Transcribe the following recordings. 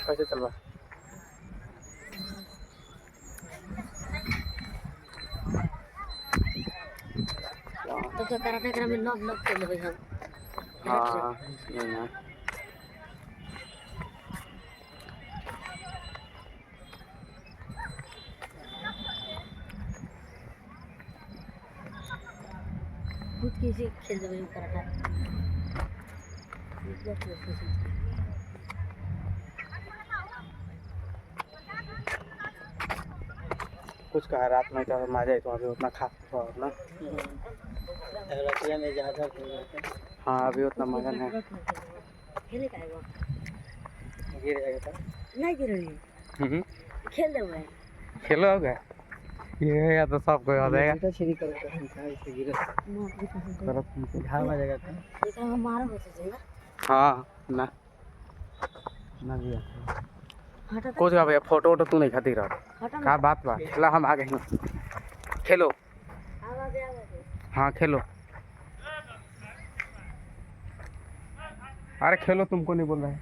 कैसे चलवा तो क्या कराटे करा में नॉक नॉक कर लेबे हम। हाँ नहीं ना खुद किसी खेल देबे कराटा। कुछ कहा रात में तो मजा आई तो अभी उतना खास और ना रतिया में ज़्यादा हाँ अभी उतना मजा नहीं खेले का है वो गिर जाएगा था। नहीं गिरेगी खेल देबे खेलो होगा ये या तो सब कोई हो जाएगा बेटा छिरी करो तो ऐसे गिरे करो तुमको घाव आ जाएगा था। देखा हमारा होता चाहिए हाँ ना ना भी हटा कुछ का भैया फोटो वोटो तू नहीं खाती रहा हटा का बात बा चला हम आ गए हैं खेलो आवाज हाँ खेलो अरे खेलो तुमको नहीं बोल रहा है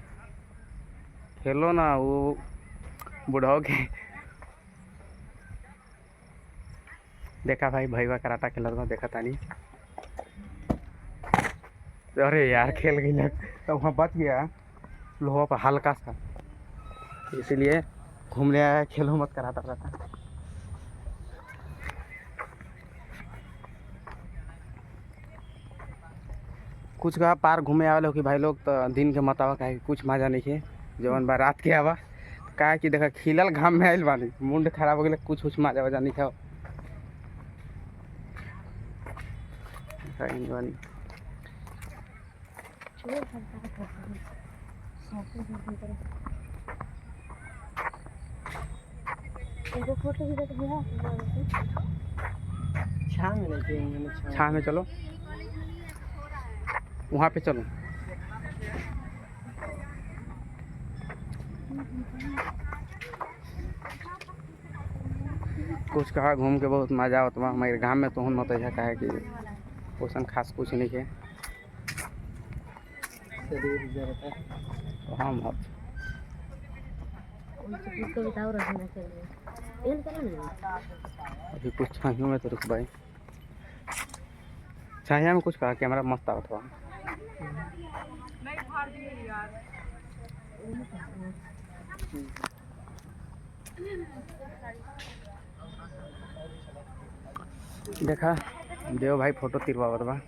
खेलो ना वो बुढ़ाओ के देखा भाई भैया कराटा खेल रहा देखा था नहीं अरे यार खेल गई लग तो वहाँ बच गया लोहा पर हल्का सा इसीलिए घूमने आया खेलो मत कराटा रहता कुछ का पार घूमे आवे कि भाई लोग तो दिन के मतावा का कुछ मजा नहीं है जवन बा रात के आवा का कि देखा खिलल घाम में आइल बानी मुंड खराब हो गए कुछ मजा वजा नहीं खाओ बानी फोटो भी देख दिया छान में नहीं चाहिए छान में चलो वहाँ पे चलो कुछ कहा घूम के बहुत मजा आवत बा हमारे गाँव में तो हम मत है कहे कि पोषण खास कुछ नहीं है शरीर जरता हाँ मत कविता और रखना चाहिए एन करो ना अभी कुछ छाइयों में तो रुक भाई छाया में कुछ कहा कैमरा मस्त आवत बा देखा देव भाई फोटो तिरवावत बा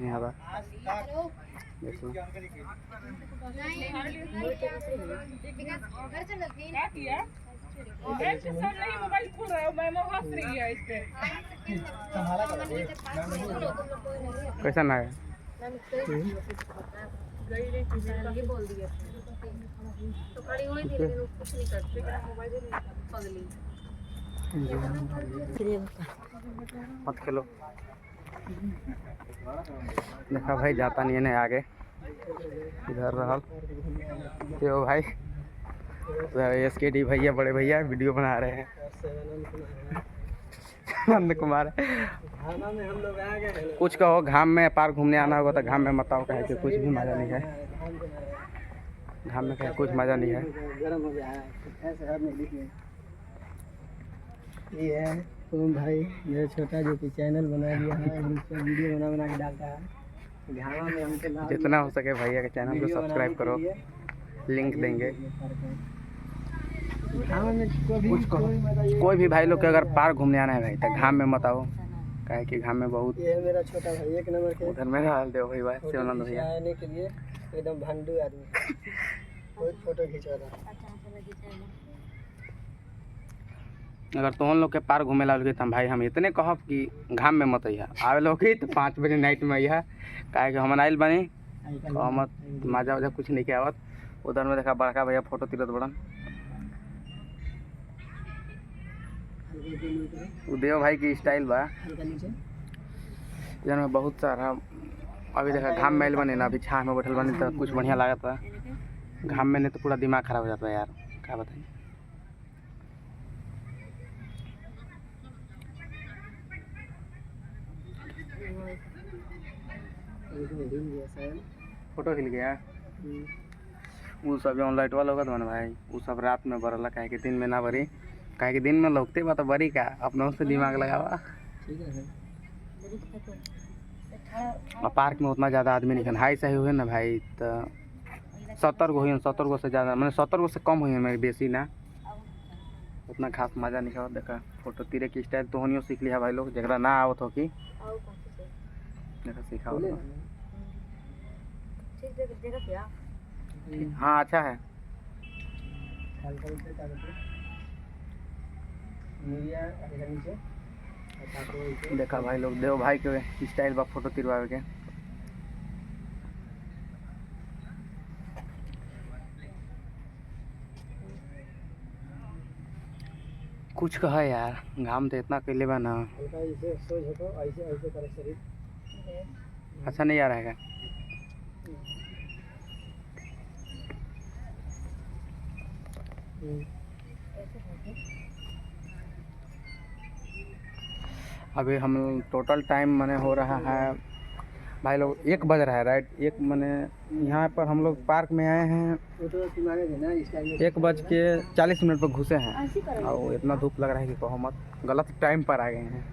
यहाँ बा देख लो कैसा ना है मत खेलो देखा भाई जाता नहीं है आगे इधर रहा तो भाई SKD भैया बड़े भैया वीडियो बना रहे हैं नंद कुमार घामा में हम लोग आ गए कुछ कहो घाम में पार घूमने आना होगा तो घाम में मत आओ कहे कि कुछ भी मज़ा नहीं है घाम में कहे कुछ मज़ा नहीं है गर्म हो गया है ऐसे हाथ में देखिए ये है तुम भाई मेरा छोटा जो कि चैनल बना दिया है हम इसमें वीडियो बना के डालता है घामा में हमके जितना हो सके भैया के चैनल को सब्सक्राइब करो लिंक देंगे घामा में कुछ कहो कोई भी भाई लोग के अगर पार घूमने आना है भाई तो घाम में मत आओ कहे कि घाम में बहुत ये है मेरा छोटा भाई 1 नंबर के उधर में हाल देव भाई शिवानंद भैया आने के लिए एकदम भंडू आदमी बहुत फोटो खिंचवा रहा अगर तो हम लोग के पार घूमे ला तो भाई हम इतने कहब कि घाम में मत अइहा आवे लोग की तो 5 बजे नाइट में अइहा काहे कि हम आइल बनी तो मत मजा वजा कुछ नहीं के आवत उधर में देखा बड़का भैया फोटो तिरत बड़न देव भाई की स्टाइल बा जन में बहुत सारा अभी देखा घाम में आइल बने ना अभी छाह में बैठल बनी तो कुछ बढ़िया लागत बा घाम में नहीं तो पूरा दिमाग खराब हो जाता है यार क्या बताइए फोटो खिल गया वो सब जौन लाइट वाला होगा तो भाई वो सब रात में बरला, काहे कि दिन में ना बरी, काहे कि दिन में लौकते बा तो बरी का अपनों से दिमाग लगावा। ठीक है और पार्क में उतना ज़्यादा आदमी नहीं, हाई सही हुए ना भाई तो 70 गो हुई, 70 गो से ज़्यादा, मैंने 70 गो से कम हुई है मेरी, बेसी ना उतना खास मज़ा नहीं हो। देखा फोटो तीरे की स्टाइल तो होनियो सीख लिया भाई लोग, जरा ना आवत हो कि देखा सिखाओ। हाँ अच्छा है। हल्का ऊपर क्या करते मीडिया अगर नीचे अच्छा तो देखा भाई लोग, देव भाई के स्टाइल बा फोटो तिरवावे के। कुछ कहा यार, घाम तो इतना कैले बा ना, हल्का ऐसे सोच हटो, ऐसे ऐसे करे शरीर अच्छा नहीं आ रहा है क्या? अभी हम टोटल टाइम मैंने हो रहा है भाई लोग 1 बज रहा है राइट, 1 मैंने यहाँ पर हम लोग पार्क में आए हैं वो तो तुम्हारे थे ना इस टाइम में 1:40 पर घुसे हैं और इतना धूप लग रहा है कि कहो मत, गलत टाइम पर आ गए हैं।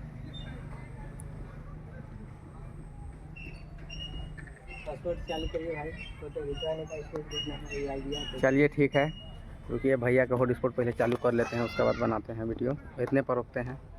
पासवर्ड चालू करिए भाई, फोटो खिंचवाने का इसको देखना है आइडिया। चलिए ठीक है, रुकिए भैया का हॉटस्पॉट पहले चालू कर लेते हैं, उसके बाद बनाते हैं वीडियो, इतने पर रुकते हैं।